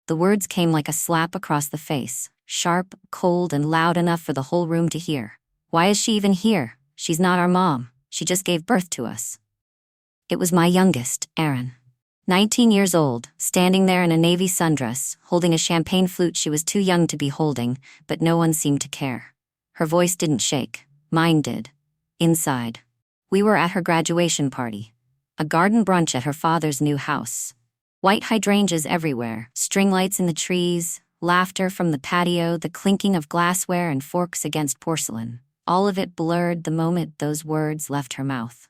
The words came like a slap across the face, sharp, cold, and loud enough for the whole room to hear. Why is she even here? She's not our mom. She just gave birth to us. It was my youngest, Erin. 19 years old, standing there in a navy sundress, holding a champagne flute she was too young to be holding, but no one seemed to care. Her voice didn't shake. Mine did. Inside. We were at her graduation party. A garden brunch at her father's new house. White hydrangeas everywhere, string lights in the trees, laughter from the patio, the clinking of glassware and forks against porcelain. All of it blurred the moment those words left her mouth.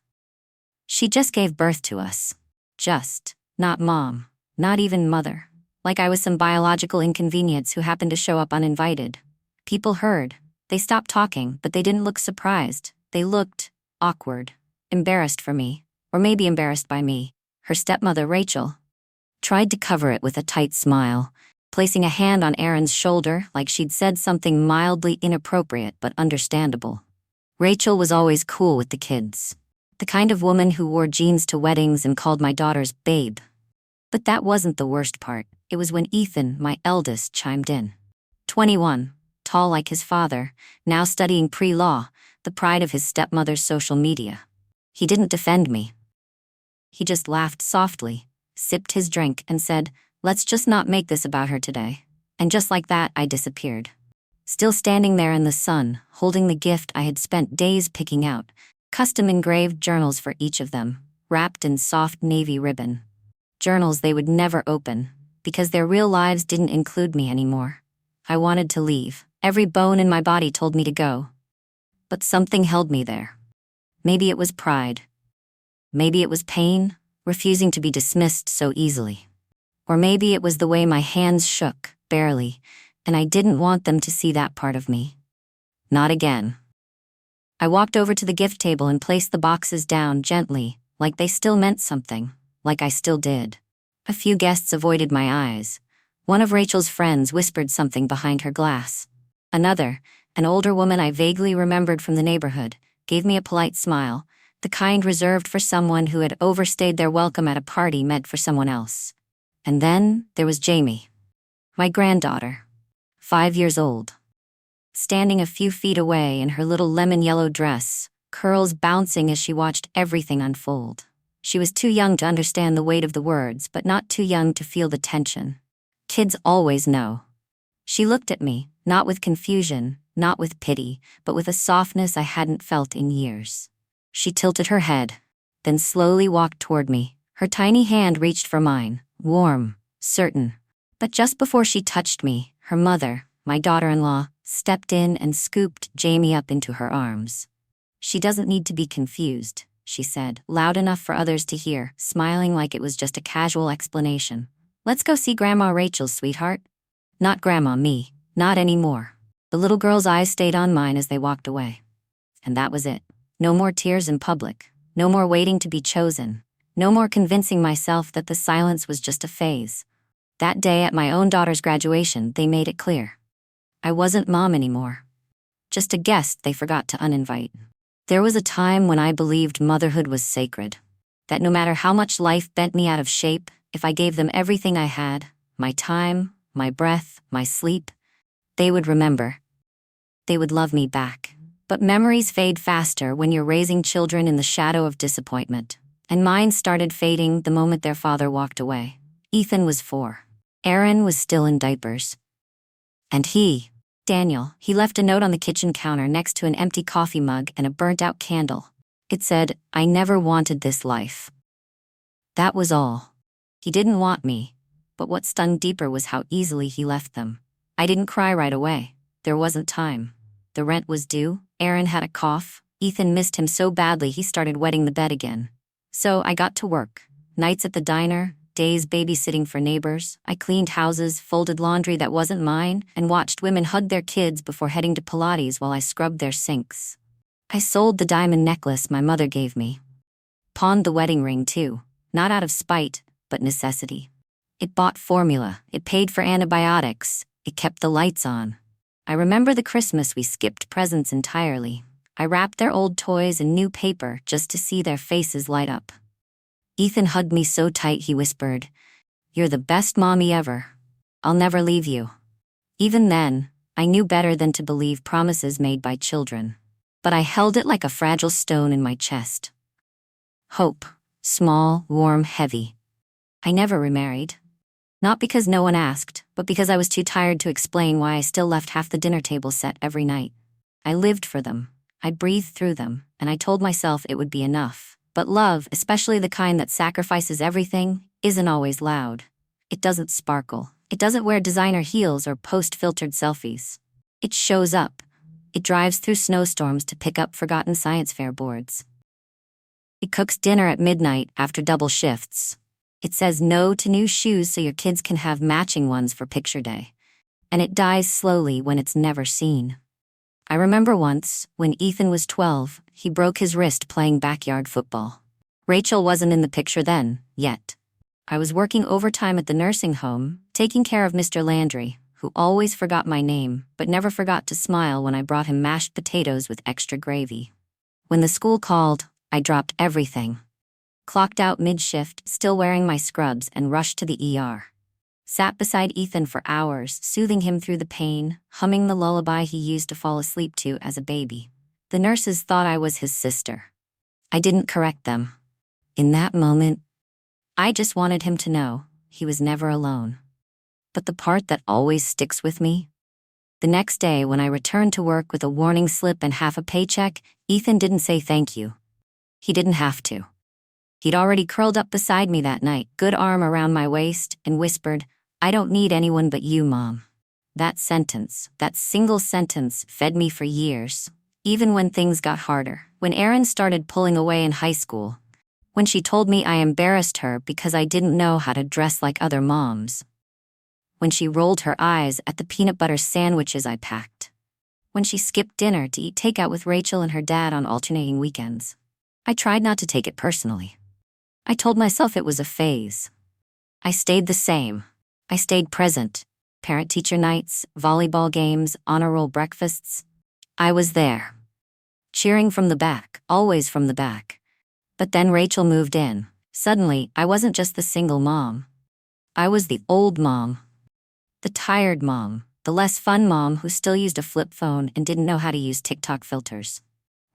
She just gave birth to us. Just. Not mom. Not even mother. Like I was some biological inconvenience who happened to show up uninvited. People heard. They stopped talking, but they didn't look surprised. They looked awkward. Embarrassed for me. Or maybe embarrassed by me. Her stepmother, Rachel, tried to cover it with a tight smile, placing a hand on Erin's shoulder like she'd said something mildly inappropriate but understandable. Rachel was always cool with the kids. The kind of woman who wore jeans to weddings and called my daughters babe. But that wasn't the worst part. It was when Ethan, my eldest, chimed in. 21, tall like his father, now studying pre-law, the pride of his stepmother's social media. He didn't defend me. He just laughed softly, sipped his drink, and said, "Let's just not make this about her today." And just like that, I disappeared. Still standing there in the sun, holding the gift I had spent days picking out, custom-engraved journals for each of them, wrapped in soft navy ribbon. Journals they would never open, because their real lives didn't include me anymore. I wanted to leave. Every bone in my body told me to go. But something held me there. Maybe it was pride. Maybe it was pain, refusing to be dismissed so easily. Or maybe it was the way my hands shook, barely, and I didn't want them to see that part of me. Not again. I walked over to the gift table and placed the boxes down gently, like they still meant something, like I still did. A few guests avoided my eyes. One of Rachel's friends whispered something behind her glass. Another, an older woman I vaguely remembered from the neighborhood, gave me a polite smile, the kind reserved for someone who had overstayed their welcome at a party meant for someone else. And then there was Jamie, my granddaughter, 5 years old. Standing a few feet away in her little lemon-yellow dress, curls bouncing as she watched everything unfold. She was too young to understand the weight of the words, but not too young to feel the tension. Kids always know. She looked at me, not with confusion, not with pity, but with a softness I hadn't felt in years. She tilted her head, then slowly walked toward me. Her tiny hand reached for mine, warm, certain. But just before she touched me, her mother, my daughter-in-law, stepped in and scooped Jamie up into her arms. "She doesn't need to be confused," she said, loud enough for others to hear, smiling like it was just a casual explanation. "Let's go see Grandma Rachel, sweetheart." Not Grandma me, not anymore. The little girl's eyes stayed on mine as they walked away. And that was it. No more tears in public. No more waiting to be chosen. No more convincing myself that the silence was just a phase. That day at my own daughter's graduation, they made it clear. I wasn't mom anymore. Just a guest they forgot to uninvite. There was a time when I believed motherhood was sacred. That no matter how much life bent me out of shape, if I gave them everything I had, my time, my breath, my sleep, they would remember. They would love me back. But memories fade faster when you're raising children in the shadow of disappointment. And mine started fading the moment their father walked away. Ethan was 4. Erin was still in diapers. And Daniel, he left a note on the kitchen counter next to an empty coffee mug and a burnt-out candle. It said, "I never wanted this life." That was all. He didn't want me. But what stung deeper was how easily he left them. I didn't cry right away. There wasn't time. The rent was due, Erin had a cough, Ethan missed him so badly he started wetting the bed again. So I got to work. Nights at the diner, days babysitting for neighbors. I cleaned houses, folded laundry that wasn't mine, and watched women hug their kids before heading to Pilates while I scrubbed their sinks. I sold the diamond necklace my mother gave me. Pawned the wedding ring too, not out of spite, but necessity. It bought formula, it paid for antibiotics, it kept the lights on. I remember the Christmas we skipped presents entirely. I wrapped their old toys in new paper just to see their faces light up. Ethan hugged me so tight he whispered, "You're the best mommy ever." I'll never leave you. Even then, I knew better than to believe promises made by children. But I held it like a fragile stone in my chest. Hope, small, warm, heavy. I never remarried. Not because no one asked, but because I was too tired to explain why I still left half the dinner table set every night. I lived for them. I breathed through them, and I told myself it would be enough. But love, especially the kind that sacrifices everything, isn't always loud. It doesn't sparkle. It doesn't wear designer heels or post filtered selfies. It shows up. It drives through snowstorms to pick up forgotten science fair boards. It cooks dinner at midnight after double shifts. It says no to new shoes so your kids can have matching ones for picture day. And it dies slowly when it's never seen. I remember once, when Ethan was 12, he broke his wrist playing backyard football. Rachel wasn't in the picture then, yet. I was working overtime at the nursing home, taking care of Mr. Landry, who always forgot my name, but never forgot to smile when I brought him mashed potatoes with extra gravy. When the school called, I dropped everything. Clocked out mid-shift, still wearing my scrubs, and rushed to the ER. Sat beside Ethan for hours, soothing him through the pain, humming the lullaby he used to fall asleep to as a baby. The nurses thought I was his sister. I didn't correct them. In that moment, I just wanted him to know he was never alone. But the part that always sticks with me? The next day, when I returned to work with a warning slip and half a paycheck, Ethan didn't say thank you. He didn't have to. He'd already curled up beside me that night, good arm around my waist, and whispered, "I don't need anyone but you, Mom." That sentence, that single sentence, fed me for years. Even when things got harder, when Erin started pulling away in high school, when she told me I embarrassed her because I didn't know how to dress like other moms, when she rolled her eyes at the peanut butter sandwiches I packed, when she skipped dinner to eat takeout with Rachel and her dad on alternating weekends. I tried not to take it personally. I told myself it was a phase. I stayed the same. I stayed present. Parent-teacher nights, volleyball games, honor roll breakfasts. I was there. Cheering from the back, always from the back. But then Rachel moved in. Suddenly, I wasn't just the single mom. I was the old mom. The tired mom. The less fun mom who still used a flip phone and didn't know how to use TikTok filters.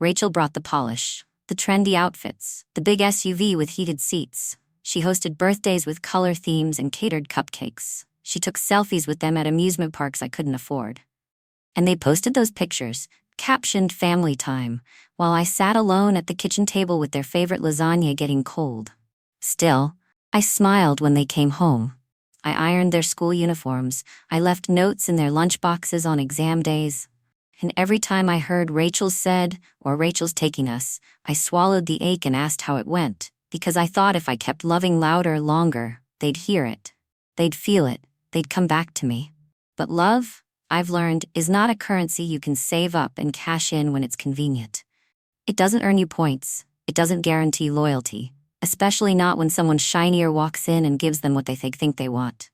Rachel brought the polish. The trendy outfits, the big SUV with heated seats. She hosted birthdays with color themes and catered cupcakes. She took selfies with them at amusement parks I couldn't afford. And they posted those pictures, captioned family time, while I sat alone at the kitchen table with their favorite lasagna getting cold. Still, I smiled when they came home. I ironed their school uniforms. I left notes in their lunchboxes on exam days. And every time I heard Rachel's said, or Rachel's taking us, I swallowed the ache and asked how it went, because I thought if I kept loving louder longer, they'd hear it. They'd feel it. They'd come back to me. But love, I've learned, is not a currency you can save up and cash in when it's convenient. It doesn't earn you points. It doesn't guarantee loyalty, especially not when someone shinier walks in and gives them what they think they want.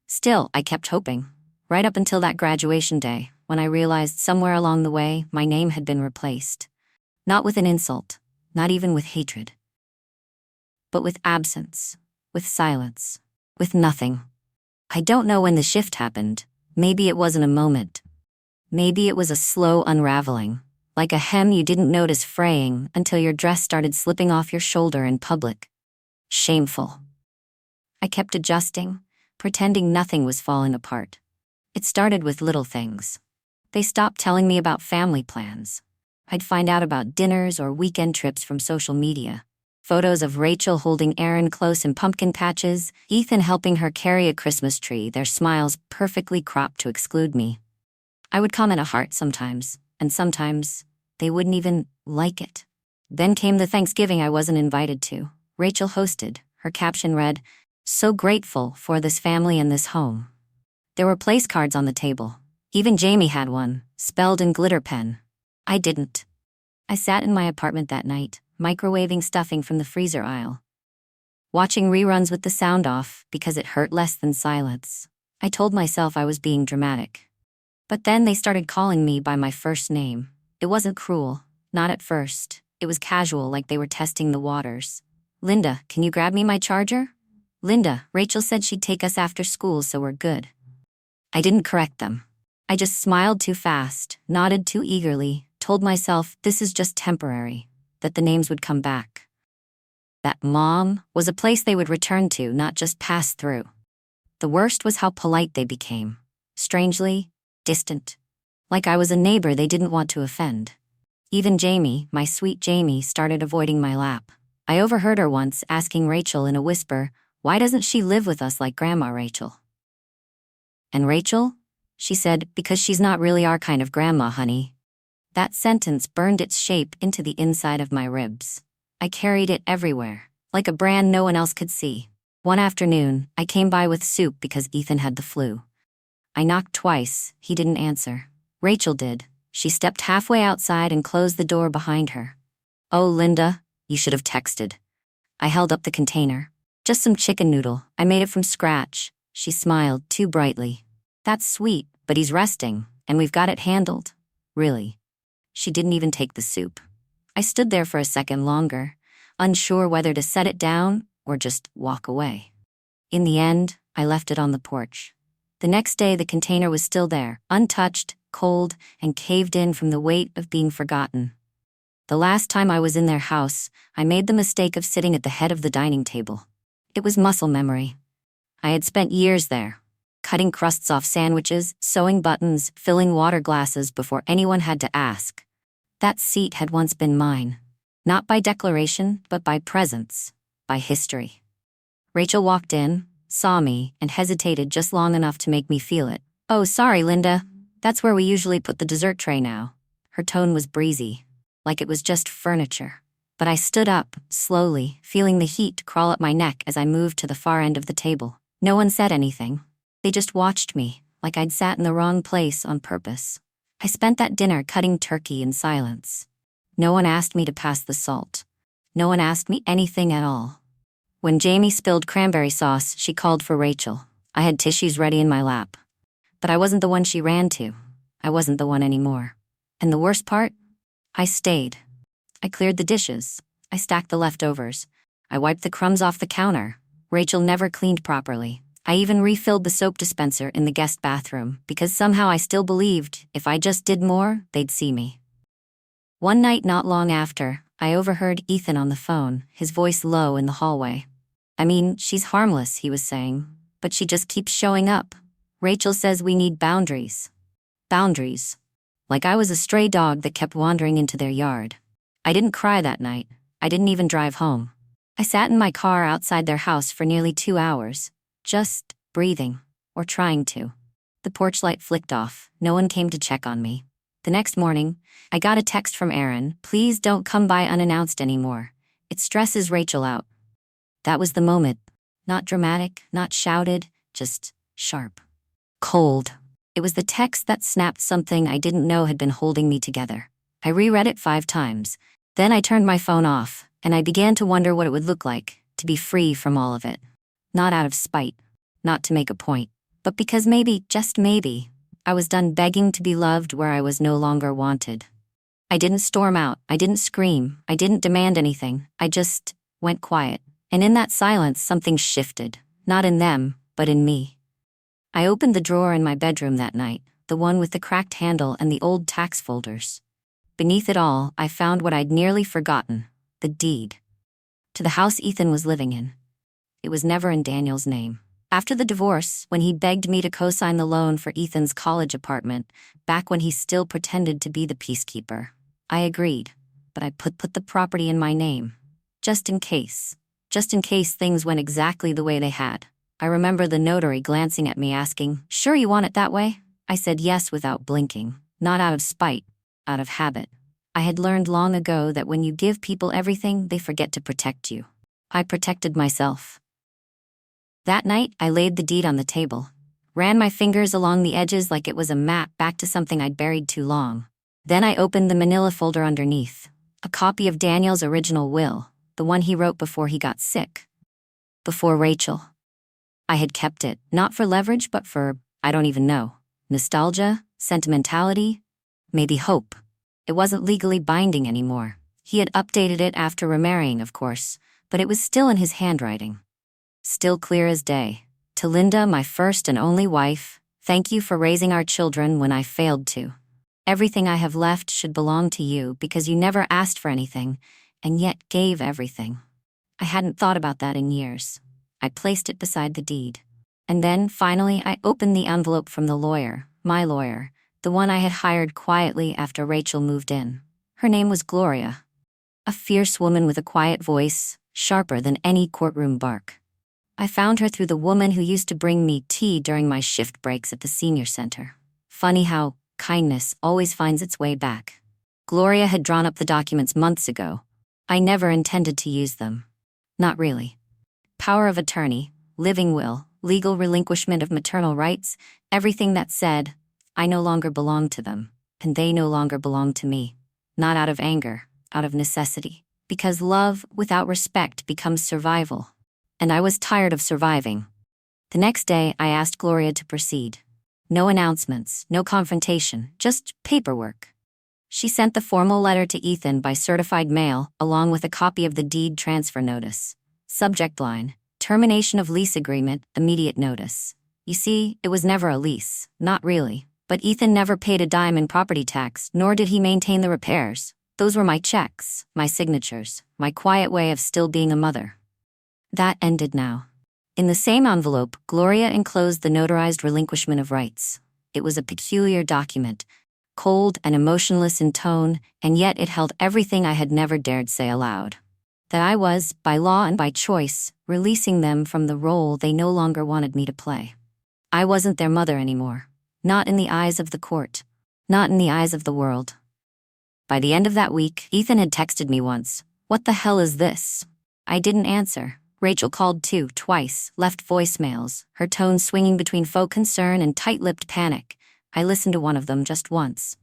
Still, I kept hoping, right up until that graduation day, when I realized somewhere along the way my name had been replaced. Not with an insult, not even with hatred, but with absence, with silence, with nothing. I don't know when the shift happened. Maybe it wasn't a moment. Maybe it was a slow unraveling, like a hem you didn't notice fraying until your dress started slipping off your shoulder in public. Shameful. I kept adjusting, pretending nothing was falling apart. It started with little things. They stopped telling me about family plans. I'd find out about dinners or weekend trips from social media. Photos of Rachel holding Erin close in pumpkin patches, Ethan helping her carry a Christmas tree, their smiles perfectly cropped to exclude me. I would comment a heart sometimes, and sometimes they wouldn't even like it. Then came the Thanksgiving I wasn't invited to. Rachel hosted. Her caption read, "So grateful for this family and this home." There were place cards on the table. Even Jamie had one, spelled in glitter pen. I didn't. I sat in my apartment that night, microwaving stuffing from the freezer aisle, watching reruns with the sound off because it hurt less than silence. I told myself I was being dramatic. But then they started calling me by my first name. It wasn't cruel, not at first. It was casual, like they were testing the waters. "Linda, can you grab me my charger?" "Linda, Rachel said she'd take us after school, so we're good." I didn't correct them. I just smiled too fast, nodded too eagerly, told myself this is just temporary, that the names would come back. That mom was a place they would return to, not just pass through. The worst was how polite they became. Strangely distant. Like I was a neighbor they didn't want to offend. Even Jamie, my sweet Jamie, started avoiding my lap. I overheard her once asking Rachel in a whisper, "Why doesn't she live with us like Grandma Rachel?" And Rachel? She said, "Because she's not really our kind of grandma, honey." That sentence burned its shape into the inside of my ribs. I carried it everywhere, like a brand no one else could see. One afternoon, I came by with soup because Ethan had the flu. I knocked twice, he didn't answer. Rachel did. She stepped halfway outside and closed the door behind her. "Oh, Linda, you should have texted." I held up the container. "Just some chicken noodle. I made it from scratch." She smiled too brightly. "That's sweet, but he's resting, and we've got it handled." "Really?" She didn't even take the soup. I stood there for a second longer, unsure whether to set it down or just walk away. In the end, I left it on the porch. The next day, the container was still there, untouched, cold, and caved in from the weight of being forgotten. The last time I was in their house, I made the mistake of sitting at the head of the dining table. It was muscle memory. I had spent years there, cutting crusts off sandwiches, sewing buttons, filling water glasses before anyone had to ask. That seat had once been mine. Not by declaration, but by presence, by history. Rachel walked in, saw me, and hesitated just long enough to make me feel it. "Oh, sorry, Linda. That's where we usually put the dessert tray now." Her tone was breezy, like it was just furniture. But I stood up, slowly, feeling the heat crawl up my neck as I moved to the far end of the table. No one said anything. They just watched me, like I'd sat in the wrong place on purpose. I spent that dinner cutting turkey in silence. No one asked me to pass the salt. No one asked me anything at all. When Jamie spilled cranberry sauce, she called for Rachel. I had tissues ready in my lap. But I wasn't the one she ran to. I wasn't the one anymore. And the worst part? I stayed. I cleared the dishes. I stacked the leftovers. I wiped the crumbs off the counter. Rachel never cleaned properly. I even refilled the soap dispenser in the guest bathroom because somehow I still believed if I just did more, they'd see me. One night not long after, I overheard Ethan on the phone, his voice low in the hallway. "I mean, she's harmless," he was saying, "but she just keeps showing up. Rachel says we need boundaries." Boundaries. Like I was a stray dog that kept wandering into their yard. I didn't cry that night. I didn't even drive home. I sat in my car outside their house for nearly 2 hours, just breathing, or trying to. The porch light flicked off. No one came to check on me. The next morning, I got a text from Aaron. "Please don't come by unannounced anymore. It stresses Rachel out." That was the moment. Not dramatic, not shouted, just sharp. Cold. It was the text that snapped something I didn't know had been holding me together. I reread it 5 times. Then I turned my phone off, and I began to wonder what it would look like to be free from all of it. Not out of spite, not to make a point, but because maybe, just maybe, I was done begging to be loved where I was no longer wanted. I didn't storm out, I didn't scream, I didn't demand anything, I just went quiet. And in that silence, something shifted, not in them, but in me. I opened the drawer in my bedroom that night, the one with the cracked handle and the old tax folders. Beneath it all, I found what I'd nearly forgotten, the deed. To the house Ethan was living in. It was never in Daniel's name. After the divorce, when he begged me to co-sign the loan for Ethan's college apartment, back when he still pretended to be the peacekeeper, I agreed, but I put the property in my name. Just in case things went exactly the way they had. I remember the notary glancing at me asking, "Sure you want it that way?" I said yes without blinking, not out of spite, out of habit. I had learned long ago that when you give people everything, they forget to protect you. I protected myself. That night, I laid the deed on the table, ran my fingers along the edges like it was a map back to something I'd buried too long. Then I opened the manila folder underneath, a copy of Daniel's original will, the one he wrote before he got sick. Before Rachel. I had kept it, not for leverage, but for, I don't even know, nostalgia, sentimentality, maybe hope. It wasn't legally binding anymore. He had updated it after remarrying, of course, but it was still in his handwriting. Still clear as day. To Linda, my first and only wife, Thank you for raising our children when I failed to. Everything I have left should belong to you because you never asked for anything, and yet gave everything. I hadn't thought about that in years. I placed it beside the deed. And then, finally, I opened the envelope from the lawyer, my lawyer, the one I had hired quietly after Rachel moved in. Her name was Gloria. A fierce woman with a quiet voice, sharper than any courtroom bark. I found her through the woman who used to bring me tea during my shift breaks at the senior center. Funny how kindness always finds its way back. Gloria had drawn up the documents months ago. I never intended to use them. Not really. Power of attorney, living will, legal relinquishment of maternal rights, everything that said, I no longer belong to them, and they no longer belong to me. Not out of anger, out of necessity. Because love without respect becomes survival. And I was tired of surviving. The next day, I asked Gloria to proceed. No announcements, no confrontation, just paperwork. She sent the formal letter to Ethan by certified mail, along with a copy of the deed transfer notice. Subject line, termination of lease agreement, immediate notice. You see, it was never a lease, not really. But Ethan never paid a dime in property tax, nor did he maintain the repairs. Those were my checks, my signatures, my quiet way of still being a mother. That ended now. In the same envelope, Gloria enclosed the notarized relinquishment of rights. It was a peculiar document, cold and emotionless in tone, and yet it held everything I had never dared say aloud. That I was, by law and by choice, releasing them from the role they no longer wanted me to play. I wasn't their mother anymore. Not in the eyes of the court. Not in the eyes of the world. By the end of that week, Ethan had texted me once. What the hell is this? I didn't answer. Rachel called too, twice, left voicemails, her tone swinging between faux concern and tight-lipped panic. I listened to one of them just once.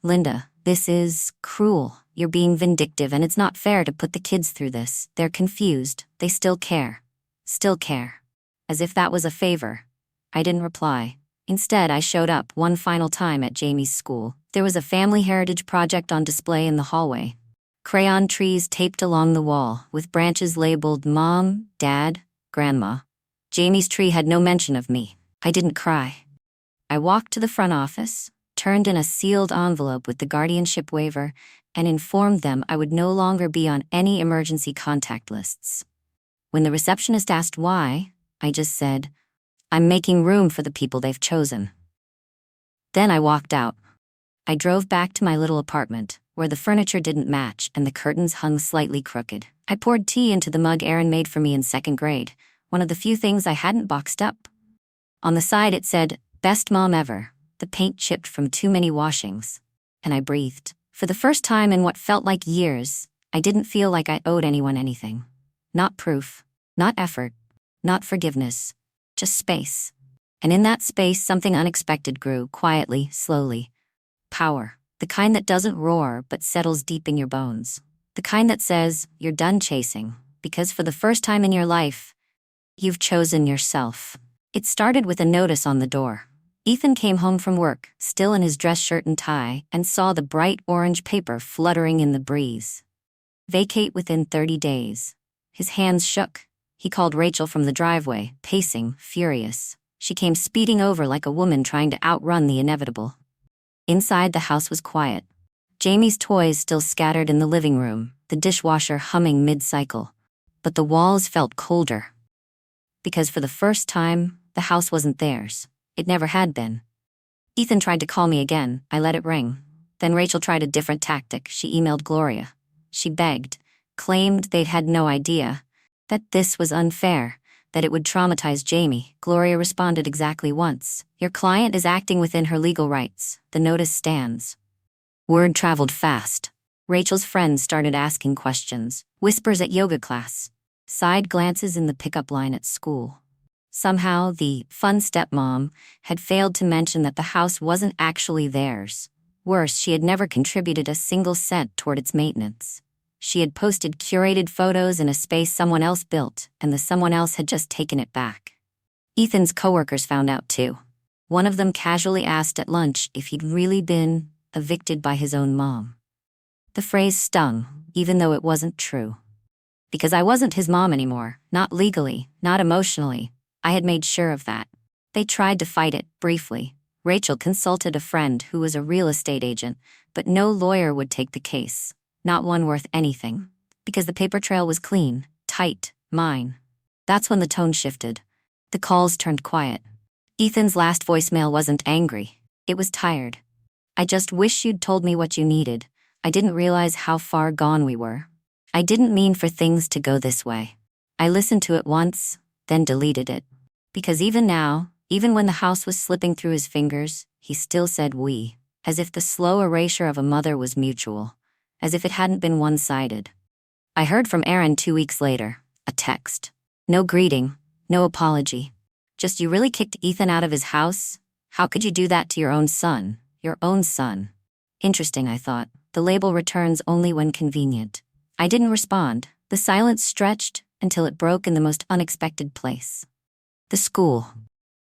Linda, this is cruel. You're being vindictive and it's not fair to put the kids through this. They're confused. They still care. Still care. As if that was a favor. I didn't reply. Instead, I showed up one final time at Jamie's school. There was a family heritage project on display in the hallway. Crayon trees taped along the wall, with branches labeled Mom, Dad, Grandma. Jamie's tree had no mention of me. I didn't cry. I walked to the front office, turned in a sealed envelope with the guardianship waiver, and informed them I would no longer be on any emergency contact lists. When the receptionist asked why, I just said, I'm making room for the people they've chosen. Then I walked out. I drove back to my little apartment, where the furniture didn't match and the curtains hung slightly crooked. I poured tea into the mug Erin made for me in second grade, one of the few things I hadn't boxed up. On the side it said, Best Mom Ever, the paint chipped from too many washings. And I breathed. For the first time in what felt like years, I didn't feel like I owed anyone anything. Not proof, not effort, not forgiveness. Just space. And in that space, something unexpected grew, quietly, slowly. Power. The kind that doesn't roar, but settles deep in your bones. The kind that says, you're done chasing, because for the first time in your life, you've chosen yourself. It started with a notice on the door. Ethan came home from work, still in his dress shirt and tie, and saw the bright orange paper fluttering in the breeze. Vacate within 30 days. His hands shook. He called Rachel from the driveway, pacing, furious. She came speeding over like a woman trying to outrun the inevitable. Inside, the house was quiet. Jamie's toys still scattered in the living room, the dishwasher humming mid-cycle. But the walls felt colder. Because for the first time, the house wasn't theirs. It never had been. Ethan tried to call me again. I let it ring. Then Rachel tried a different tactic. She emailed Gloria. She begged, claimed they'd had no idea, that this was unfair, that it would traumatize Jamie. Gloria responded exactly once. Your client is acting within her legal rights. The notice stands. Word traveled fast. Rachel's friends started asking questions. Whispers at yoga class. Side glances in the pickup line at school. Somehow, the fun stepmom had failed to mention that the house wasn't actually theirs. Worse, she had never contributed a single cent toward its maintenance. She had posted curated photos in a space someone else built, and the someone else had just taken it back. Ethan's coworkers found out too. One of them casually asked at lunch if he'd really been evicted by his own mom. The phrase stung, even though it wasn't true. Because I wasn't his mom anymore, not legally, not emotionally. I had made sure of that. They tried to fight it, briefly. Rachel consulted a friend who was a real estate agent, but no lawyer would take the case. Not one worth anything. Because the paper trail was clean, tight, mine. That's when the tone shifted. The calls turned quiet. Ethan's last voicemail wasn't angry. It was tired. I just wish you'd told me what you needed. I didn't realize how far gone we were. I didn't mean for things to go this way. I listened to it once, then deleted it. Because even now, even when the house was slipping through his fingers, he still said we, as if the slow erasure of a mother was mutual, as if it hadn't been one-sided. I heard from Aaron 2 weeks later, a text. No greeting, no apology. Just, you really kicked Ethan out of his house? How could you do that to your own son? Your own son. Interesting, I thought. The label returns only when convenient. I didn't respond. The silence stretched until it broke in the most unexpected place. The school.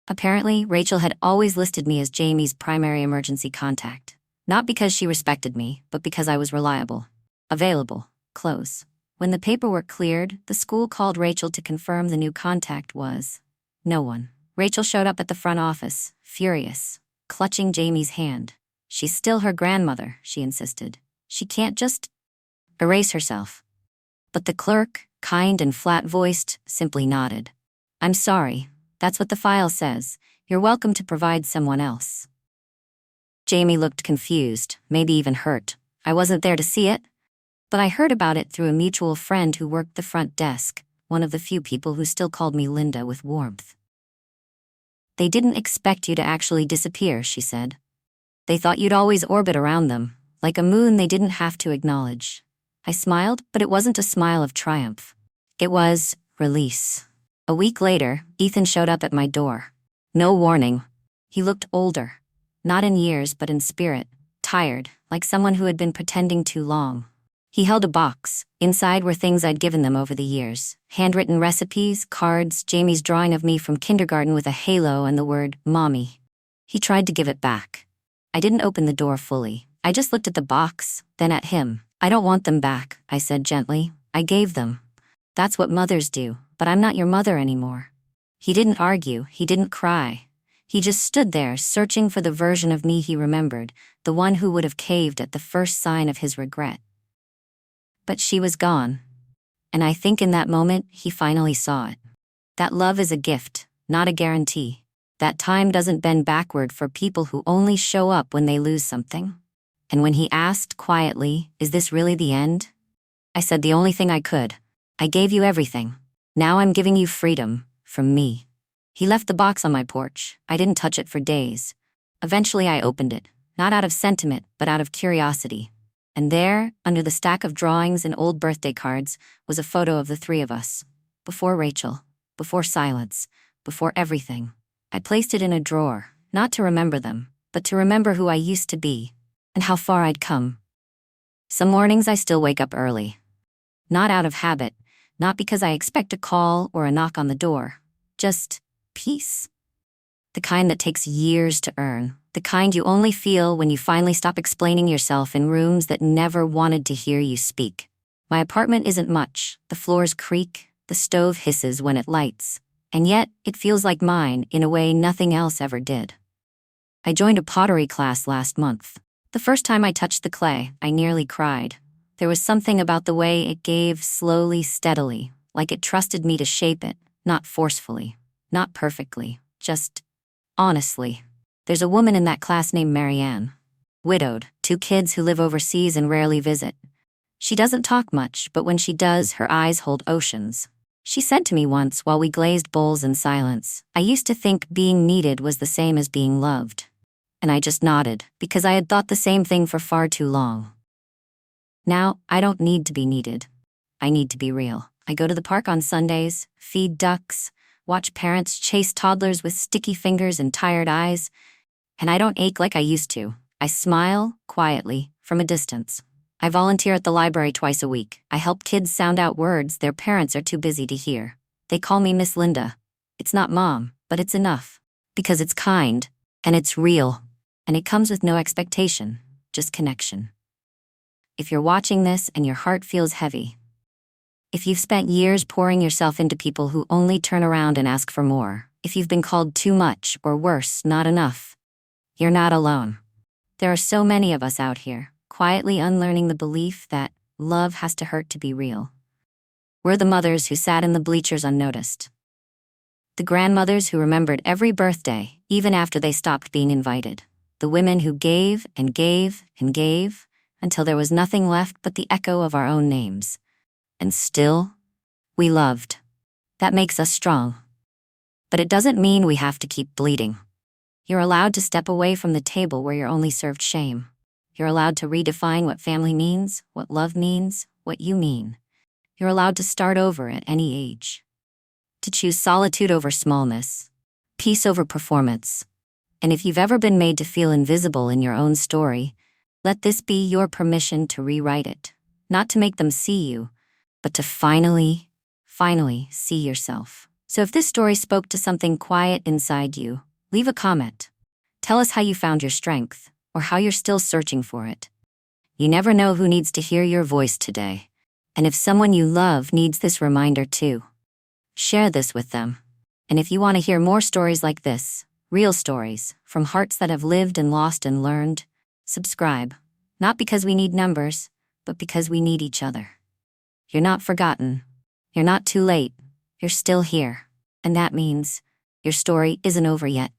Apparently, Rachel had always listed me as Jamie's primary emergency contact. Not because she respected me, but because I was reliable. Available. Close. When the paperwork cleared, the school called Rachel to confirm the new contact was no one. Rachel showed up at the front office, furious, clutching Jamie's hand. She's still her grandmother, she insisted. She can't just erase herself. But the clerk, kind and flat-voiced, simply nodded. I'm sorry. That's what the file says. You're welcome to provide someone else. Jamie looked confused, maybe even hurt. I wasn't there to see it, but I heard about it through a mutual friend who worked the front desk, one of the few people who still called me Linda with warmth. They didn't expect you to actually disappear, she said. They thought you'd always orbit around them, like a moon they didn't have to acknowledge. I smiled, but it wasn't a smile of triumph. It was release. A week later, Ethan showed up at my door. No warning. He looked older. Not in years, but in spirit. Tired, like someone who had been pretending too long. He held a box. Inside were things I'd given them over the years. Handwritten recipes, cards, Jamie's drawing of me from kindergarten with a halo and the word, Mommy. He tried to give it back. I didn't open the door fully. I just looked at the box, then at him. I don't want them back, I said gently. I gave them. That's what mothers do, but I'm not your mother anymore. He didn't argue, he didn't cry. He just stood there, searching for the version of me he remembered, the one who would have caved at the first sign of his regret. But she was gone. And I think in that moment, he finally saw it. That love is a gift, not a guarantee. That time doesn't bend backward for people who only show up when they lose something. And when he asked quietly, is this really the end? I said the only thing I could. I gave you everything. Now I'm giving you freedom, from me. He left the box on my porch. I didn't touch it for days. Eventually I opened it, not out of sentiment, but out of curiosity. And there, under the stack of drawings and old birthday cards, was a photo of the three of us. Before Rachel, before silence, before everything. I placed it in a drawer, not to remember them, but to remember who I used to be, and how far I'd come. Some mornings I still wake up early. Not out of habit, not because I expect a call or a knock on the door. Just peace. The kind that takes years to earn. The kind you only feel when you finally stop explaining yourself in rooms that never wanted to hear you speak. My apartment isn't much. The floors creak, the stove hisses when it lights. And yet, it feels like mine in a way nothing else ever did. I joined a pottery class last month. The first time I touched the clay, I nearly cried. There was something about the way it gave slowly, steadily, like it trusted me to shape it, not forcefully, not perfectly, just honestly. There's a woman in that class named Marianne. Widowed, 2 kids who live overseas and rarely visit. She doesn't talk much, but when she does, her eyes hold oceans. She said to me once while we glazed bowls in silence, I used to think being needed was the same as being loved. And I just nodded, because I had thought the same thing for far too long. Now, I don't need to be needed. I need to be real. I go to the park on Sundays, feed ducks, watch parents chase toddlers with sticky fingers and tired eyes, and I don't ache like I used to. I smile, quietly, from a distance. I volunteer at the library twice a week. I help kids sound out words their parents are too busy to hear. They call me Miss Linda. It's not Mom, but it's enough. Because it's kind, and it's real, and it comes with no expectation, just connection. If you're watching this and your heart feels heavy, If you've spent years pouring yourself into people who only turn around and ask for more, if you've been called too much, or worse, not enough, you're not alone. There are so many of us out here, quietly unlearning the belief that love has to hurt to be real. We're the mothers who sat in the bleachers unnoticed. The grandmothers who remembered every birthday, even after they stopped being invited. The women who gave and gave and gave until there was nothing left but the echo of our own names. And still, we loved. That makes us strong. But it doesn't mean we have to keep bleeding. You're allowed to step away from the table where you're only served shame. You're allowed to redefine what family means, what love means, what you mean. You're allowed to start over at any age. To choose solitude over smallness, peace over performance. And if you've ever been made to feel invisible in your own story, let this be your permission to rewrite it. Not to make them see you, but to finally see yourself. So if this story spoke to something quiet inside you, leave a comment. Tell us how you found your strength, or how you're still searching for it. You never know who needs to hear your voice today. And if someone you love needs this reminder too, share this with them. And if you want to hear more stories like this, real stories, from hearts that have lived and lost and learned, subscribe. Not because we need numbers, but because we need each other. You're not forgotten. You're not too late. You're still here. And that means your story isn't over yet.